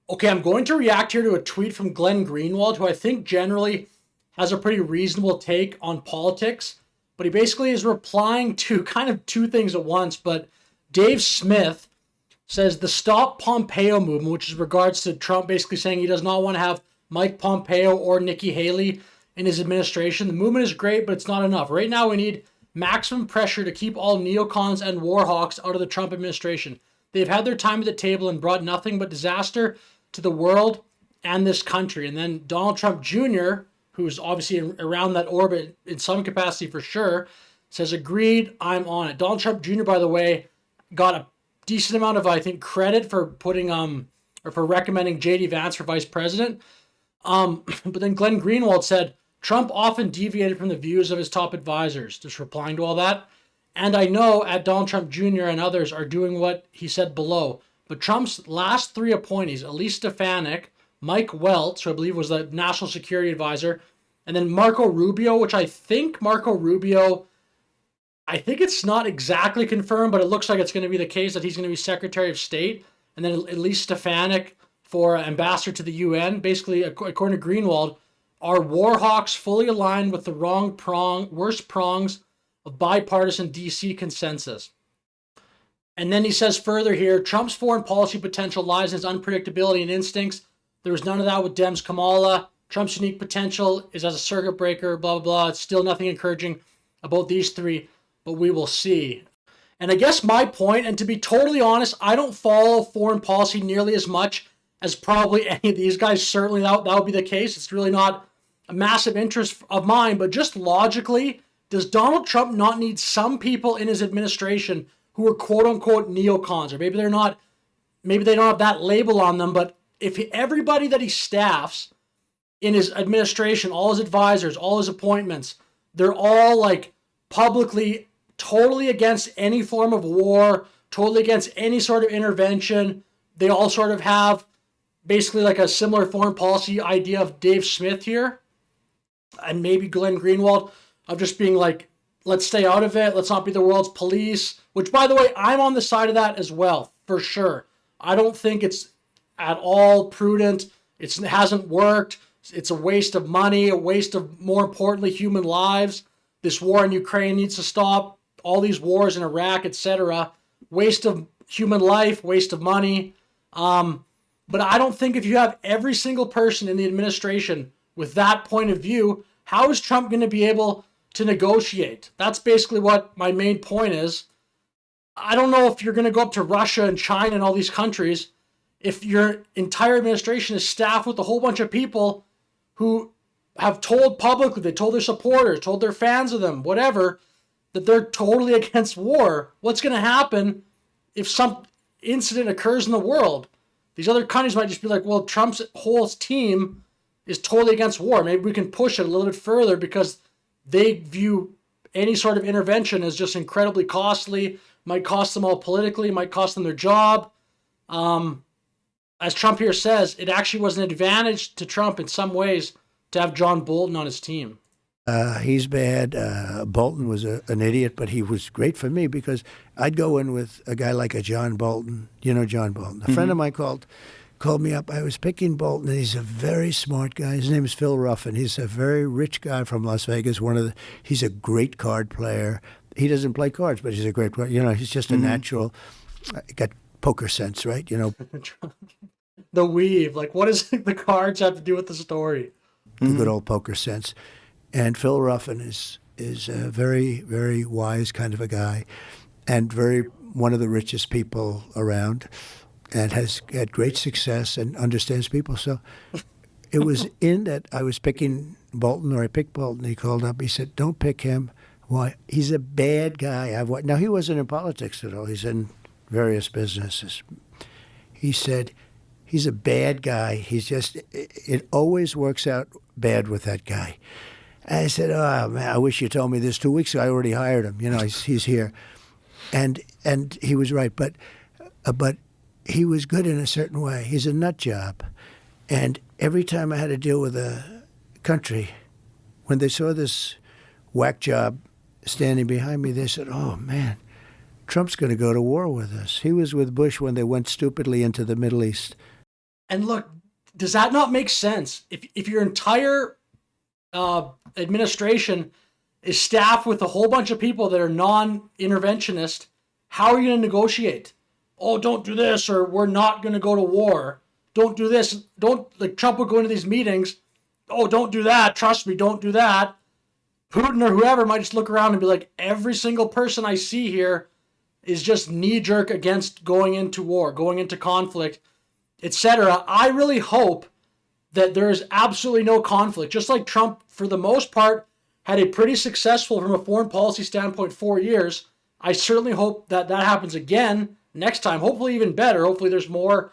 Okay, I'm going to react here to a tweet from Glenn Greenwald, who I think generally has a pretty reasonable take on politics, but he basically is replying to kind of two things at once. But Dave Smith says the Stop Pompeo movement, which is regards to Trump basically saying he does not want to have Mike Pompeo or Nikki Haley in his administration. The movement is great, but it's not enough. Right now, we need maximum pressure to keep all neocons and war hawks out of the Trump administration. They've had their time at the table and brought nothing but disaster to the world and this country. And then Donald Trump Jr., who's obviously around that orbit in some capacity for sure, says, agreed, I'm on it. Donald Trump Jr., by the way, got a decent amount of, I think, credit for putting or for recommending J.D. Vance for vice president. But then Glenn Greenwald said, Trump often deviated from the views of his top advisors, just replying to all that. And I know at Donald Trump Jr. and others are doing what he said below. But Trump's last three appointees, Elise Stefanik, Mike Welch, who I believe was the national security advisor, and then Marco Rubio, which I think it's not exactly confirmed, but it looks like it's going to be the case that he's going to be Secretary of State. And then Elise Stefanik for ambassador to the UN. Basically, according to Greenwald, are war hawks fully aligned with the worst prongs of bipartisan DC consensus. And then he says further here, Trump's foreign policy potential lies in his unpredictability and instincts. There was none of that with Dems Kamala. Trump's unique potential is as a circuit breaker, blah, blah, blah. It's still nothing encouraging about these three, but we will see. And I guess my point, and to be totally honest, I don't follow foreign policy nearly as much as probably any of these guys. Certainly that would be the case. It's really not a massive interest of mine, but just logically, does Donald Trump not need some people in his administration who are quote unquote neocons, or maybe they don't have that label on them, but if everybody that he staffs in his administration, all his advisors, all his appointments, they're all like publicly totally against any form of war, totally against any sort of intervention. They all sort of have basically like a similar foreign policy idea of Dave Smith here, and maybe Glenn Greenwald, of just being like, let's stay out of it. Let's not be the world's police, which, by the way, I'm on the side of that as well, for sure. I don't think it's at all prudent. It hasn't worked. It's a waste of money, a waste of, more importantly, human lives. This war in Ukraine needs to stop. All these wars in Iraq, etc. Waste of human life, waste of money. But I don't think if you have every single person in the administration with that point of view, how is Trump going to be able to negotiate? That's basically what my main point is. I don't know if you're going to go up to Russia and China and all these countries if your entire administration is staffed with a whole bunch of people who have told publicly, they told their supporters, told their fans of them, whatever, that they're totally against war. What's going to happen if some incident occurs in the world? These other countries might just be like, well, Trump's whole team is totally against war. Maybe we can push it a little bit further because they view any sort of intervention as just incredibly costly, might cost them all politically, might cost them their job. As Trump here says, it actually was an advantage to Trump in some ways to have John Bolton on his team. He's bad. Bolton was an idiot, but he was great for me because I'd go in with a guy like a John Bolton. You know John Bolton. A friend of mine called me up. I was picking Bolton, and he's a very smart guy. His name is Phil Ruffin. He's a very rich guy from Las Vegas. He's a great card player. He doesn't play cards, but he's a great player. You know, he's just a natural. Got poker sense, right? You know, the weave. Like, what does the cards have to do with the story? The good old poker sense. And Phil Ruffin is a very, very wise kind of a guy, and one of the richest people around, and has had great success and understands people. So it was in that I was picking Bolton, or I picked Bolton. He called up. He said, "Don't pick him. Why? He's a bad guy." Now he wasn't in politics at all. He's in various businesses. He said, "He's a bad guy. It always works out bad with that guy." I said, "Oh man, I wish you told me this 2 weeks ago. I already hired him. You know, he's here," and he was right. But he was good in a certain way. He's a nut job, and every time I had to deal with a country, when they saw this whack job standing behind me, they said, "Oh man, Trump's going to go to war with us." He was with Bush when they went stupidly into the Middle East. And look, does that not make sense? If your entire administration is staffed with a whole bunch of people that are non-interventionist, how are you going to negotiate? Oh, don't do this, or we're not going to go to war. Don't do this. Don't, like, Trump would go into these meetings. Oh, don't do that. Trust me, don't do that. Putin or whoever might just look around and be like, every single person I see here is just knee-jerk against going into war, going into conflict, etc. I really hope that there is absolutely no conflict. Just like Trump, for the most part, had a pretty successful, from a foreign policy standpoint, 4 years. I certainly hope that that happens again next time. Hopefully even better. Hopefully there's more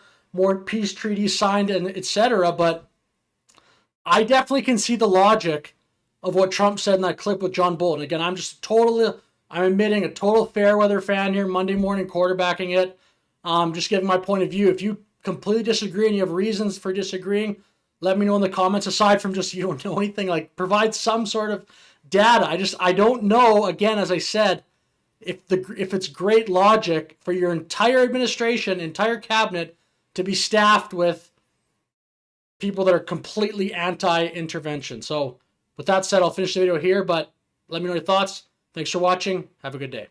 peace treaties signed and etc. But I definitely can see the logic of what Trump said in that clip with John Bolton. Again, I'm admitting a total fair weather fan here, Monday morning quarterbacking it. Just giving my point of view. If you completely disagree and you have reasons for disagreeing, let me know in the comments. Aside from just you don't know anything, like, provide some sort of data. I don't know, again, as I said, if it's great logic for your entire administration, entire cabinet to be staffed with people that are completely anti-intervention. So with that said, I'll finish the video here, but let me know your thoughts. Thanks for watching. Have a good day.